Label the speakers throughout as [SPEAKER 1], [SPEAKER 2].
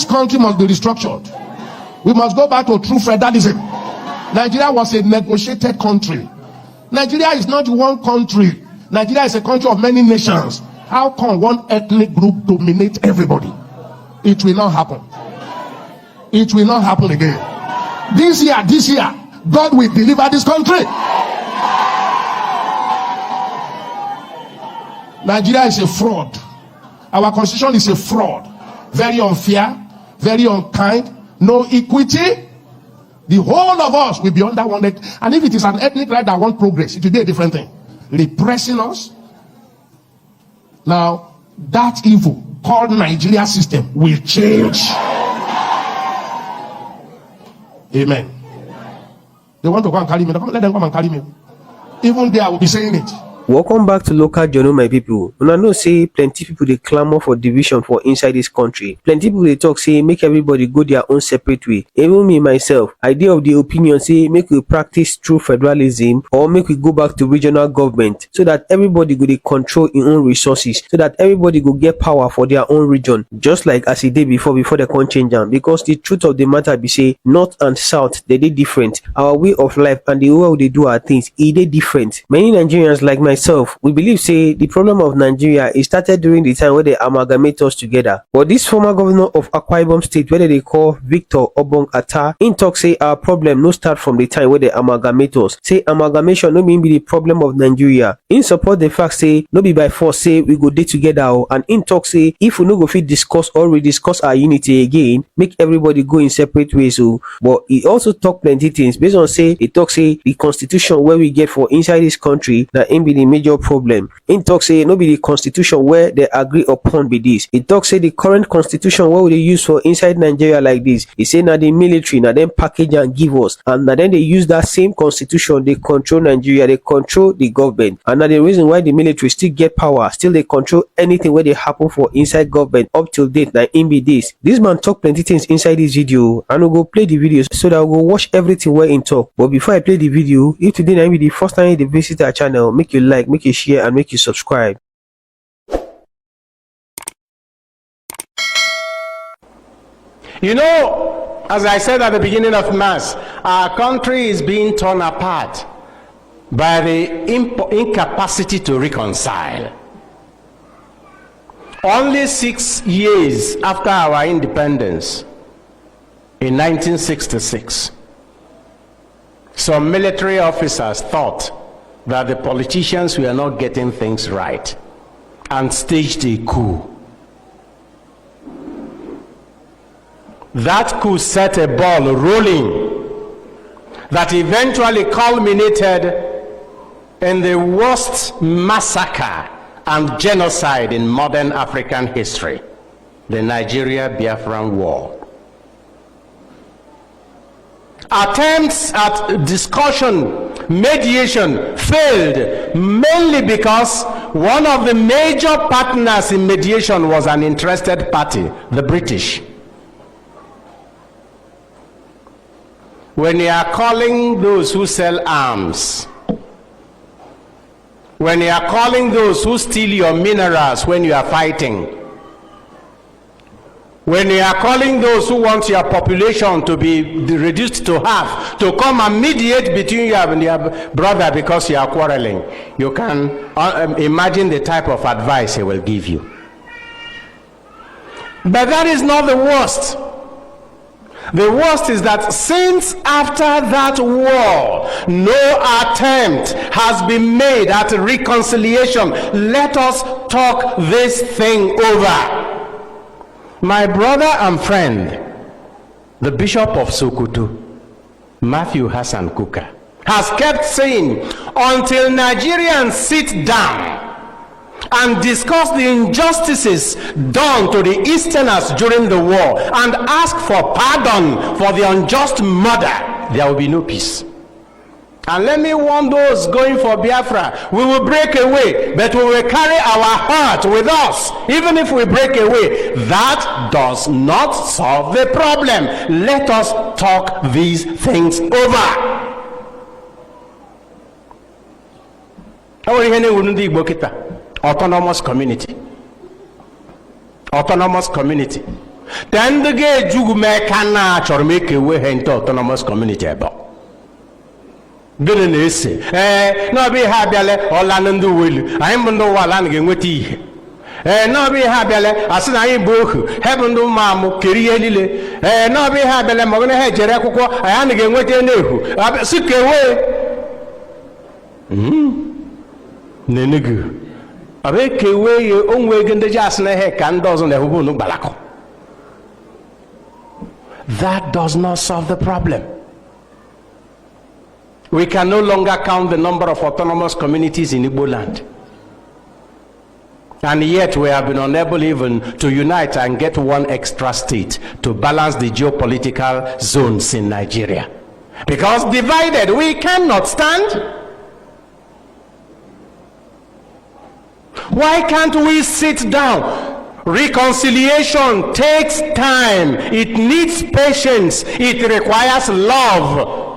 [SPEAKER 1] This country must be restructured. We must go back to true federalism. Nigeria was a negotiated country. Nigeria is not one country. Nigeria is a country of many nations. How can one ethnic group dominate everybody? It will not happen. It will not happen again. This year, God will deliver this country. Nigeria is a fraud. Our constitution is a fraud. Very unfair, very unkind, no equity. The whole of us will be under one. And if it is an ethnic right that wants progress, it will be a different thing. Repressing us. Now, that evil called Nigeria system will change. Amen. They want to go and carry me. Let them come and carry me. Even there, I will be saying it.
[SPEAKER 2] Welcome back to Local Journal, my people. Una know say plenty people they clamor for division for inside this country. Plenty people they talk say make everybody go their own separate way. Even me myself, I dey of the opinion say make we practice true federalism or make we go back to regional government so that everybody go they control their own resources, so that everybody go get power for their own region, just like as it did before they can change them. Because the truth of the matter be say north and south they different. Our way of life and the way they do our things they different. Many Nigerians like myself, we believe say the problem of Nigeria is started during the time where they amalgamate us together. But this former governor of Akwa Ibom State, where they call Victor Obong Atta, in talk say our problem no start from the time where they amalgamate us. Say amalgamation no mean be the problem of Nigeria. In support the fact say no be by force say we go dey together, and in talk say if we no go fit discuss or rediscuss our unity again, make everybody go in separate ways. But he also talk plenty things based on say he talk say the constitution where we get for inside this country that ain't be the major problem. In talk say no be the constitution where they agree upon be this. It talk say the current constitution where they use for inside Nigeria like this. He say now the military now then package and give us, and now then they use that same constitution, they control Nigeria, they control the government. And now the reason why the military still get power, still they control anything where they happen for inside government up till date. Now in be this. This man talk plenty things inside this video, and we'll go play the video so that we'll go watch everything where in talk. But before I play the video, if today now be the first time you visit our channel, make you like, make you share, and make you subscribe.
[SPEAKER 3] You know, as I said at the beginning of Mass, our country is being torn apart by the incapacity to reconcile. Only 6 years after our independence, in 1966, some military officers thought that the politicians were not getting things right and staged a coup. That coup set a ball rolling that eventually culminated in the worst massacre and genocide in modern African history, the Nigeria-Biafran War. Attempts at discussion, mediation failed, mainly because one of the major partners in mediation was an interested party, the British. When you are calling those who sell arms, when you are calling those who steal your minerals when you are fighting, when you are calling those who want your population to be reduced to half to come and mediate between you and your brother because you are quarreling, you can imagine the type of advice he will give you. But that is not the worst. The worst is that since after that war, no attempt has been made at reconciliation. Let us talk this thing over. My brother and friend, the Bishop of Sokoto, Matthew Hassan Kuka, has kept saying, until Nigerians sit down and discuss the injustices done to the Easterners during the war and ask for pardon for the unjust murder, there will be no peace. And let me warn those going for Biafra, we will break away, but we will carry our heart with us. Even if we break away, that does not solve the problem. Let us talk these things over. Autonomous community. Autonomous community. Then the gay Jugume cannot or make away into autonomous community about. Good in this, no be happy or land will. I am no one landing with tea. No be happy as I book, heaven do mamma, Kiri, no be happy, I'm going to have Jericho, I am again with your new. I sick away. Nenigu. I make away your own way in the Jasna heck and doesn't have no balako. That does not solve the problem. We can no longer count the number of autonomous communities in Igbo land. And yet we have been unable even to unite and get one extra state to balance the geopolitical zones in Nigeria. Because divided, we cannot stand. Why can't we sit down? Reconciliation takes time. It needs patience. It requires love.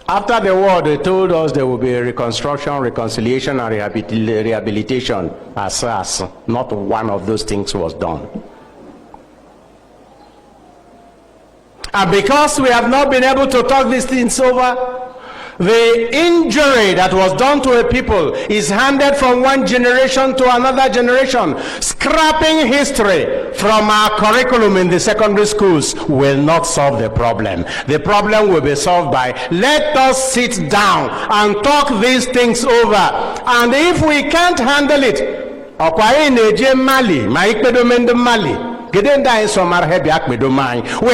[SPEAKER 3] After the war, they told us there will be a reconstruction, reconciliation, and rehabilitation. As not one of those things was done. And because we have not been able to talk these things over, the injury that was done to a people is handed from one generation to another generation. Scrapping history from our curriculum in the secondary schools will not solve the problem. The problem will be solved by let us sit down and talk these things over. And if we can't handle it, we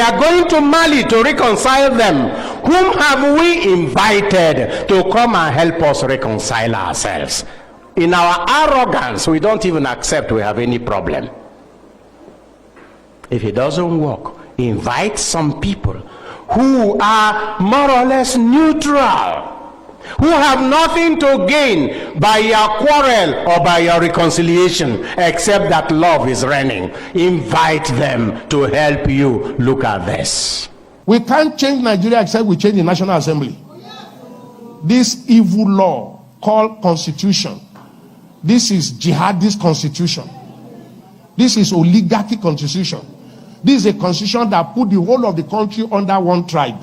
[SPEAKER 3] are going to Mali to reconcile them. Whom have we invited to come and help us reconcile ourselves? In our arrogance, we don't even accept we have any problem. If it doesn't work, invite some people who are more or less neutral, who have nothing to gain by your quarrel or by your reconciliation except that love is reigning. Invite them to help you look at this.
[SPEAKER 1] We can't change Nigeria except we change the National Assembly. This evil law called Constitution, this is Jihadist Constitution. This is oligarchy Constitution. This is a constitution that put the whole of the country under one tribe.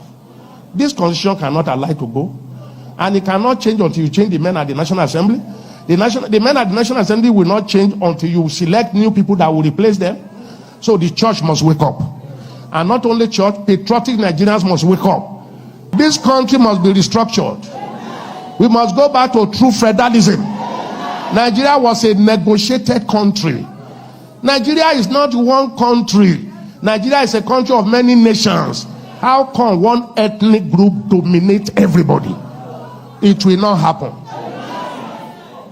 [SPEAKER 1] This constitution cannot allow to go. And it cannot change until you change the men at the National Assembly. The men at the National Assembly will not change until you select new people that will replace them. So the church must wake up. And not only church, patriotic Nigerians must wake up. This country must be restructured. We must go back to true federalism. Nigeria was a negotiated country. Nigeria is not one country. Nigeria is a country of many nations. How come one ethnic group dominates everybody? It will not happen.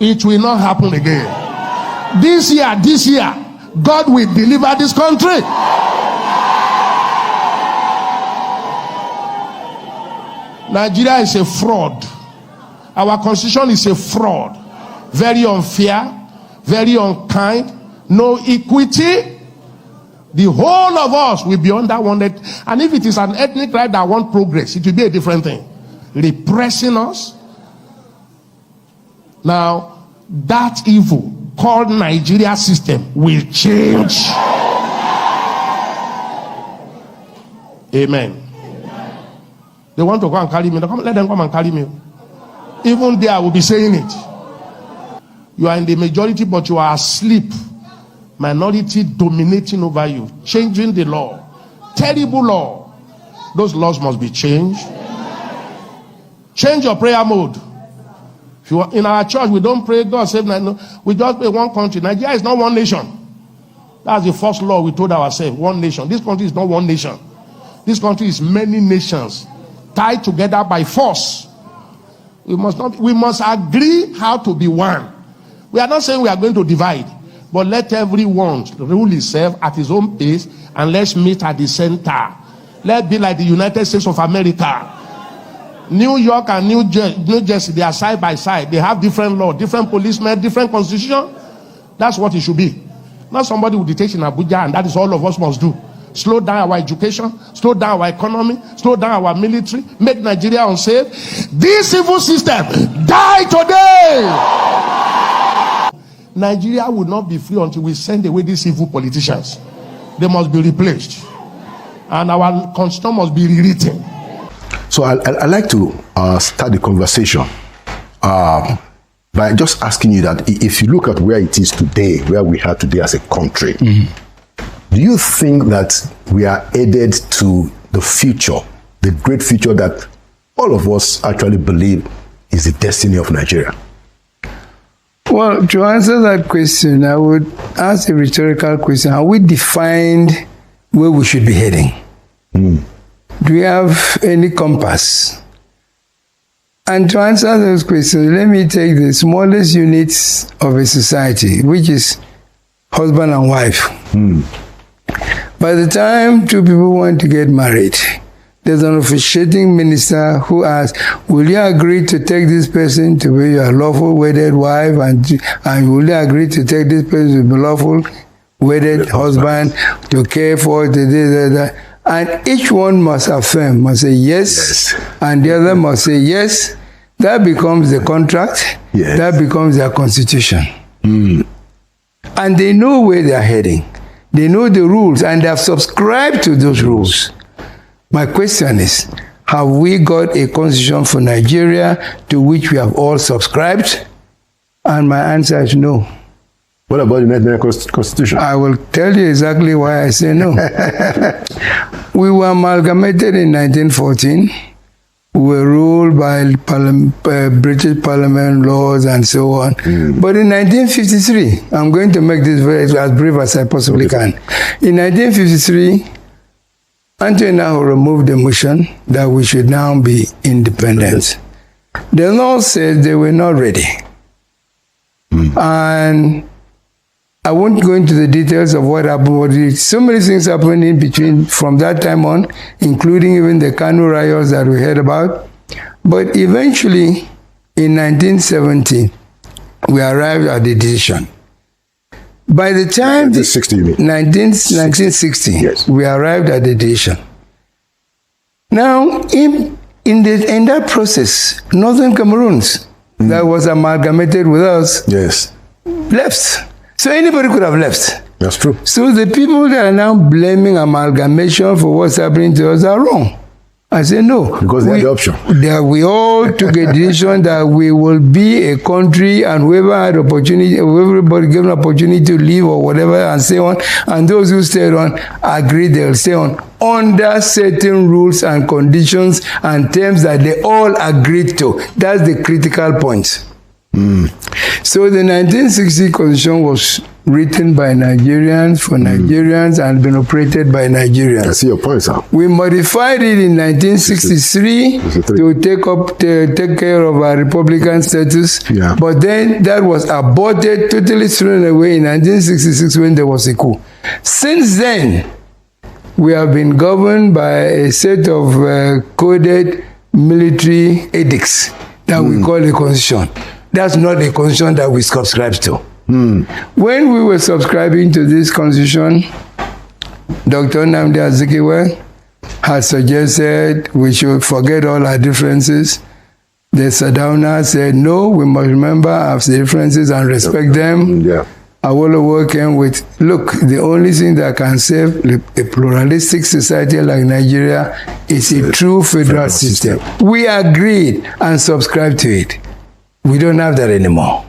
[SPEAKER 1] It will not happen again. This year, God will deliver this country. Nigeria is a fraud. Our constitution is a fraud. Very unfair, very unkind, no equity. The whole of us will be under one. And if it is an ethnic right that wants progress, it will be a different thing. Repressing us. Now, that evil called Nigeria system will change. Amen. They want to go and carry me. Let them come and carry me. Even there, I will be saying it. You are in the majority, but you are asleep. Minority dominating over you. Changing the law. Terrible law. Those laws must be changed. Change your prayer mode. If you are in our church, we don't pray God save Nigeria. We just pray one country. Nigeria is not one nation. That's the first law we told ourselves. One nation. This country is not one nation. This country is many nations tied together by force. We must agree how to be one. We are not saying we are going to divide, but let everyone rule himself at his own pace, and let's meet at the center. Let's be like the United States of America. New York and New Jersey, they are side by side. They have different law, different policemen, different constitution. That's what it should be. Not somebody who dictates in Abuja, and that is all of us must do. Slow down our education, slow down our economy, slow down our military, make Nigeria unsafe. This evil system, die today! Nigeria will not be free until we send away these evil politicians. They must be replaced. And our constitution must be rewritten.
[SPEAKER 4] So I'd like to start the conversation by just asking you that if you look at where it is today, where we are today as a country, do you think that we are headed to the future, the great future that all of us actually believe is the destiny of Nigeria?
[SPEAKER 5] Well, to answer that question, I would ask a rhetorical question. Have we defined where we should be heading? Do we have any compass? And to answer those questions, let me take the smallest units of a society, which is husband and wife. By the time two people want to get married, there's an officiating minister who asks, will you agree to take this person to be your lawful wedded wife, and will you agree to take this person to be lawful wedded husband to care for the and each one must affirm, must say yes, and the other must say yes. That becomes the contract. That becomes their constitution. And they know where they are heading. They know the rules, and they have subscribed to those rules. My question is, have we got a constitution for Nigeria to which we have all subscribed? And my answer is no.
[SPEAKER 4] What about the Nigerian Constitution?
[SPEAKER 5] I will tell you exactly why I say no. We were amalgamated in 1914. We were ruled by British Parliament laws and so on. But in 1953, I'm going to make this as brief as I possibly can. In 1953, Antonio removed the motion that we should now be independent. The law said they were not ready. And I won't go into the details of what happened, but so many things happened in between from that time on, including even the Kanu riots that we heard about. But eventually, in 1970, we arrived at the decision. By the time 1960, we arrived at the decision. Now, in that process, Northern Cameroons that was amalgamated with us left. So anybody could have left.
[SPEAKER 4] That's true.
[SPEAKER 5] So the people that are now blaming amalgamation for what's happening to us are wrong. I say no.
[SPEAKER 4] Because they had the option.
[SPEAKER 5] We all took a decision that we will be a country, and whoever had opportunity, everybody given opportunity to leave or whatever and stay on, and those who stayed on agreed they'll stay on under certain rules and conditions and terms that they all agreed to. That's the critical point. So the 1960 Constitution was written by Nigerians for Nigerians and been operated by Nigerians.
[SPEAKER 4] I see your point, sir.
[SPEAKER 5] We modified it in 1963 to take care of our Republican status. But then that was aborted, totally thrown away in 1966 when there was a coup. Since then, we have been governed by a set of coded military edicts that we call a constitution. That's not a constitution that we subscribe to. When we were subscribing to this constitution, Dr. Nnamdi Azikiwe had suggested we should forget all our differences. The Sardauna said, no, we must remember our differences and respect them. Awolowo came with, look, the only thing that can save a pluralistic society like Nigeria is a true federal system. We agreed and subscribed to it. We don't have that anymore.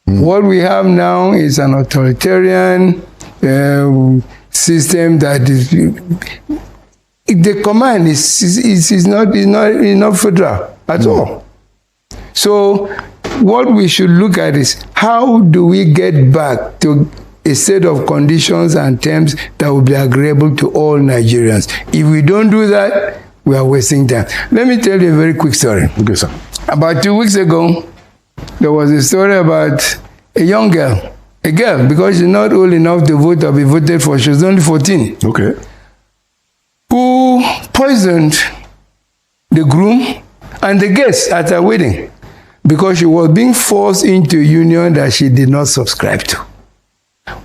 [SPEAKER 5] What we have now is an authoritarian system that is, the command is not federal at all. So what we should look at is how do we get back to a set of conditions and terms that will be agreeable to all Nigerians. If we don't do that, we are wasting time. Let me tell you a very quick story.
[SPEAKER 4] Okay, sir.
[SPEAKER 5] About 2 weeks ago, there was a story about a young girl, because she's not old enough to vote or be voted for. She was only 14.
[SPEAKER 4] Okay.
[SPEAKER 5] Who poisoned the groom and the guests at her wedding because she was being forced into a union that she did not subscribe to.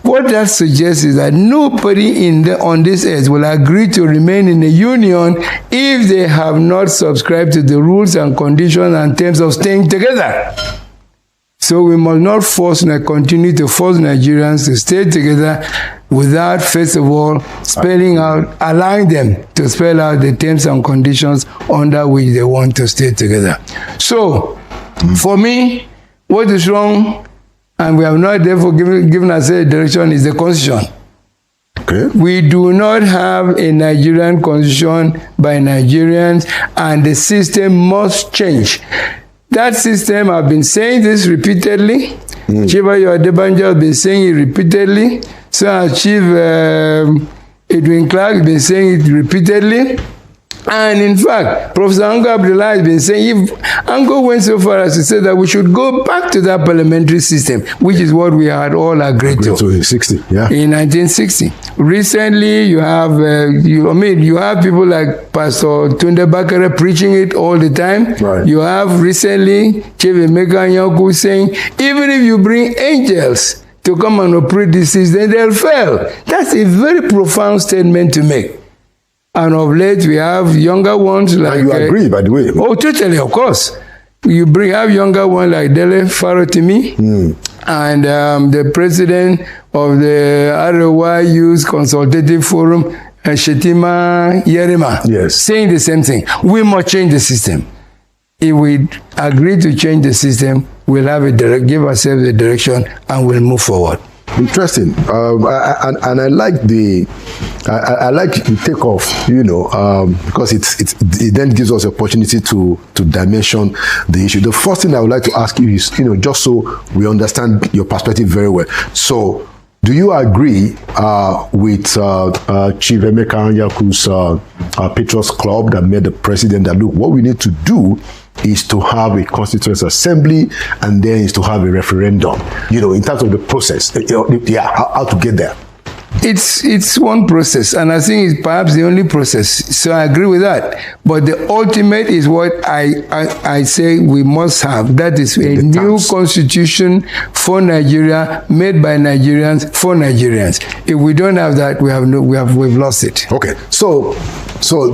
[SPEAKER 5] What that suggests is that nobody on this earth will agree to remain in a union if they have not subscribed to the rules and conditions and terms of staying together. So we must not continue to force Nigerians to stay together. without, first of all, spelling out, allowing them to spell out the terms and conditions under which they want to stay together. So, for me, what is wrong, and we have not therefore given us a direction, is the constitution.
[SPEAKER 4] Okay.
[SPEAKER 5] We do not have a Nigerian constitution by Nigerians, and the system must change. That system, I've been saying this repeatedly. Chief Adebanjo has been saying it repeatedly. So has Chief Edwin Clark has been saying it repeatedly. And in fact, Professor Ango Abdullah has been saying, if Ango went so far as to say that we should go back to that parliamentary system, which is what we had all agreed to.
[SPEAKER 4] In 60, yeah.
[SPEAKER 5] In 1960. Recently, you have you have people like Pastor Tunde Bakare preaching it all the time.
[SPEAKER 4] Right.
[SPEAKER 5] You have recently Chief Emeka Anyaku saying, even if you bring angels to come and operate this system, they'll fail. That's a very profound statement to make. And of late, we have younger ones like...
[SPEAKER 4] And you agree, by the way.
[SPEAKER 5] Oh, totally, of course. You have younger ones like Dele Farotimi and the president of the Arewa Youth Consultative Forum, Shetima Yerima,
[SPEAKER 4] yes,
[SPEAKER 5] saying the same thing. We must change the system. If we agree to change the system, we'll have give ourselves a direction and we'll move forward.
[SPEAKER 4] Interesting, and I like I like the takeoff, because it then gives us the opportunity to dimension the issue. The first thing I would like to ask you is, just so we understand your perspective very well. So, do you agree with Chief Emeka Anyaku's Patriots Club that made the president that, look, what we need to do is to have a constituent assembly and then is to have a referendum, in terms of the process, how to get there?
[SPEAKER 5] It's one process, and I think it's perhaps the only process. So I agree with that. But the ultimate is what I say we must have. That is a new constitution for Nigeria, made by Nigerians for Nigerians. If we don't have that, we've lost it.
[SPEAKER 4] Okay. So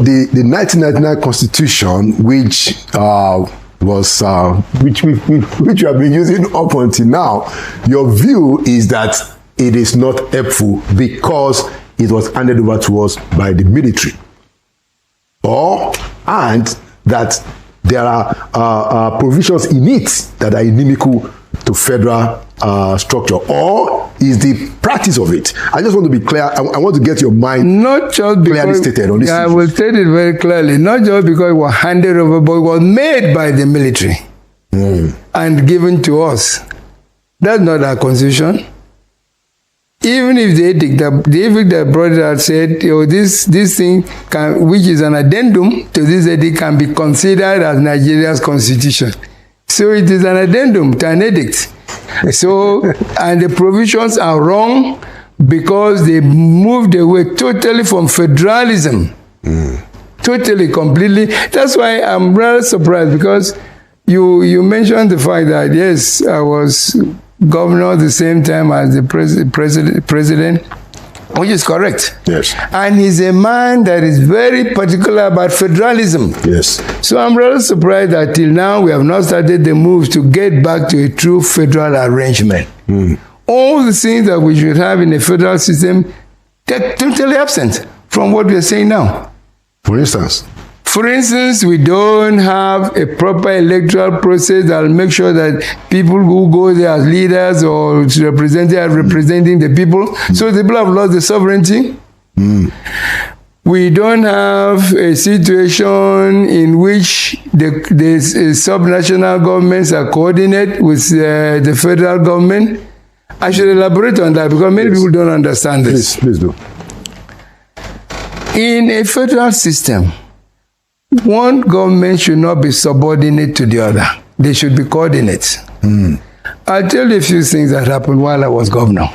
[SPEAKER 4] the 1999 constitution, which we have been using up until now, your view is that it is not helpful because it was handed over to us by the military, and that there are provisions in it that are inimical to federal structure, or is the practice of it? I just want to be clear. I want to get your mind
[SPEAKER 5] not just
[SPEAKER 4] clearly stated on this issue.
[SPEAKER 5] I will state it very clearly. Not just because it was handed over, but it was made by the military and given to us. That's not our constitution. Even if the edict that brought it out said, this thing which is an addendum to this edict can be considered as Nigeria's constitution. So it is an addendum to an edict. So, and the provisions are wrong because they moved away totally from federalism. Totally, completely. That's why I'm rather surprised, because you mentioned the fact that, yes, I was governor at the same time as the president, which is correct.
[SPEAKER 4] Yes.
[SPEAKER 5] And he's a man that is very particular about federalism.
[SPEAKER 4] Yes.
[SPEAKER 5] So I'm rather surprised that till now we have not started the moves to get back to a true federal arrangement. All the things that we should have in a federal system, they're totally absent from what we are saying now.
[SPEAKER 4] For instance?
[SPEAKER 5] For instance, we don't have a proper electoral process that will make sure that people who go there as leaders or representing the people. So the people have lost the sovereignty. We don't have a situation in which the subnational governments are coordinated with the federal government. I should elaborate on that because many people don't understand this.
[SPEAKER 4] Please do.
[SPEAKER 5] In a federal system, one government should not be subordinate to the other. They should be coordinates. I'll tell you a few things that happened while I was governor.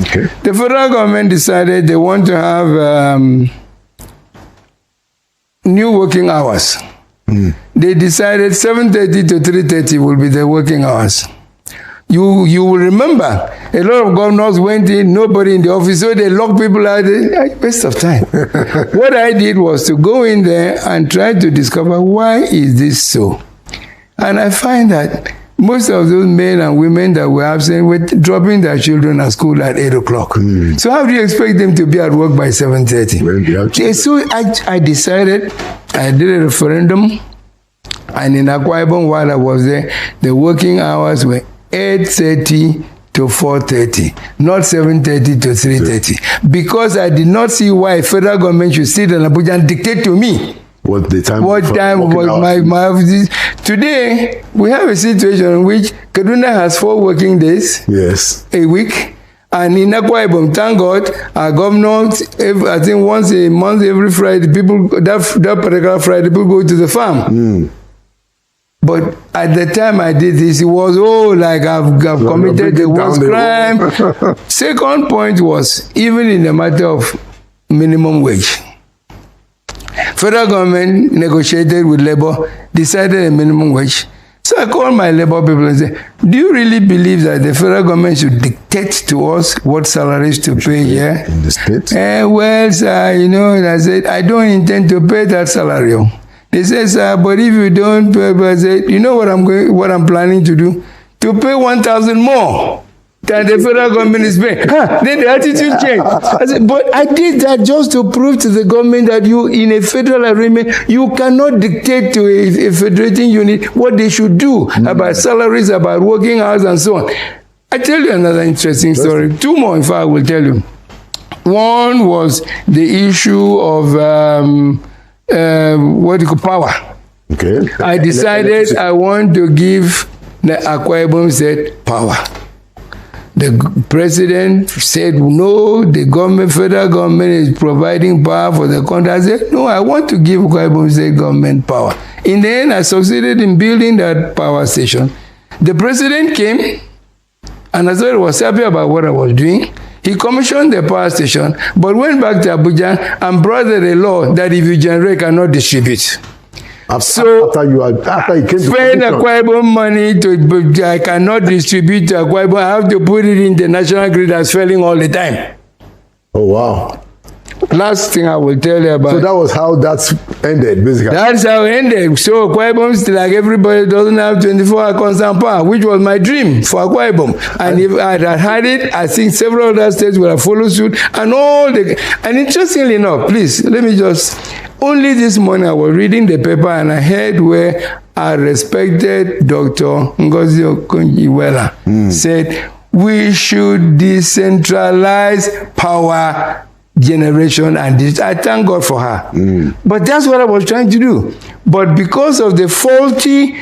[SPEAKER 4] Okay.
[SPEAKER 5] The federal government decided they want to have new working hours. They decided 7:30 to 3:30 will be the working hours. You will remember, a lot of governors went in, nobody in the office, so they locked people out. Waste of time. What I did was to go in there and try to discover why is this so. And I find that most of those men and women that were absent were dropping their children at school at 8 o'clock. So how do you expect them to be at work by 7:30? So I decided, I did a referendum, and in Akwa Ibom, while I was there, the working hours were 8:30 to 4:30, not 7:30 to 3:30, because I did not see why federal government should sit in Abuja and dictate to me what time was my today. We have a situation in which Kaduna has 4 working days a week, and in Akwa Ibom, thank God, our governor, I think once a month, every Friday, people that particular Friday, people go to the farm. But at the time I did this, it was, like I've committed the worst crime. Second point was, even in the matter of minimum wage, federal government negotiated with labor, decided a minimum wage. So I called my labor people and said, do you really believe that the federal government should dictate to us what salaries to pay here?
[SPEAKER 4] In the state?
[SPEAKER 5] Well, sir, and I said, I don't intend to pay that salary. They said, sir, but if you don't pay, I said, you know what I'm planning to do? To pay 1,000 more than the federal government is paying. Then the attitude changed. I said, but I did that just to prove to the government that you, in a federal arrangement, you cannot dictate to a federating unit what they should do about salaries, about working hours, and so on. I tell you another interesting story. 2 more, in fact, I will tell you. One was the issue of power. Okay. I decided I want to give the Akwa Ibom State power. The president said, no, the federal government is providing power for the country. I said, no, I want to give Akwa Ibom State government power. In the end, I succeeded in building that power station. The president came, and I thought he was happy about what I was doing. He commissioned the power station, but went back to Abuja and brought a law that if you generate, cannot distribute. After he came to spend Akwa Ibom money I cannot distribute to Akwa Ibom. I have to put it in the national grid that's failing all the time.
[SPEAKER 4] Oh, wow.
[SPEAKER 5] Last thing I will tell you about.
[SPEAKER 4] So that was how that ended, basically.
[SPEAKER 5] That's how it ended. So Akwa Ibom, like everybody, doesn't have 24-hour constant power, which was my dream for Akwa Ibom. And if I had had it, I think several other states would have followed suit. And interestingly enough, please, let me just... Only this morning I was reading the paper and I heard where our respected Dr. Ngozi Okonjo-Iweala said, we should decentralize power generation, and this. I thank God for her. But that's what I was trying to do. But because of the faulty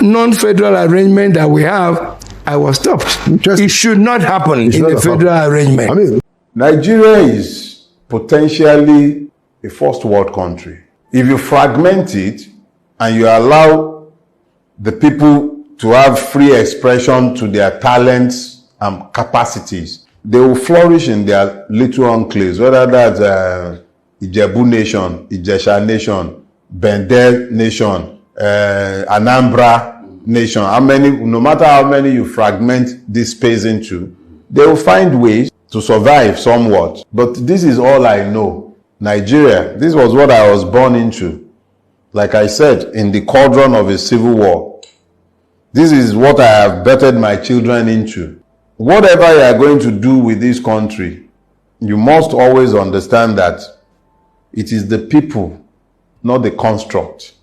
[SPEAKER 5] non-federal arrangement that we have, I was stopped. It should not happen in the federal arrangement.
[SPEAKER 6] Nigeria is potentially a first world country. If you fragment it and you allow the people to have free expression to their talents and capacities, they will flourish in their little enclaves, whether that's Ijebu Nation, Ijesha Nation, Bende Nation, Anambra Nation. No matter how many you fragment this space into, they will find ways to survive somewhat. But this is all I know. Nigeria, this was what I was born into. Like I said, in the cauldron of a civil war. This is what I have bettered my children into. Whatever you are going to do with this country, you must always understand that it is the people, not the construct.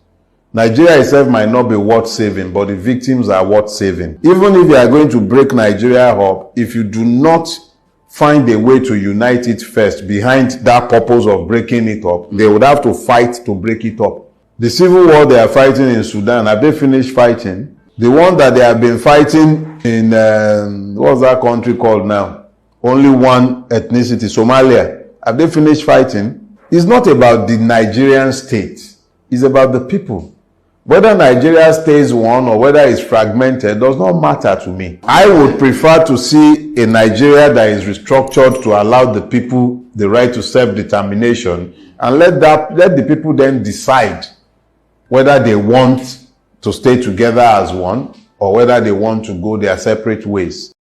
[SPEAKER 6] Nigeria itself might not be worth saving, but the victims are worth saving. Even if you are going to break Nigeria up, if you do not find a way to unite it first behind that purpose of breaking it up, they would have to fight to break it up. The civil war they are fighting in Sudan, have they finished fighting? The one that they have been fighting in, what's that country called now? Only one ethnicity, Somalia. Have they finished fighting? It's not about the Nigerian state. It's about the people. Whether Nigeria stays one or whether it's fragmented does not matter to me. I would prefer to see a Nigeria that is restructured to allow the people the right to self-determination, and let the people then decide whether they want to stay together as one or whether they want to go their separate ways.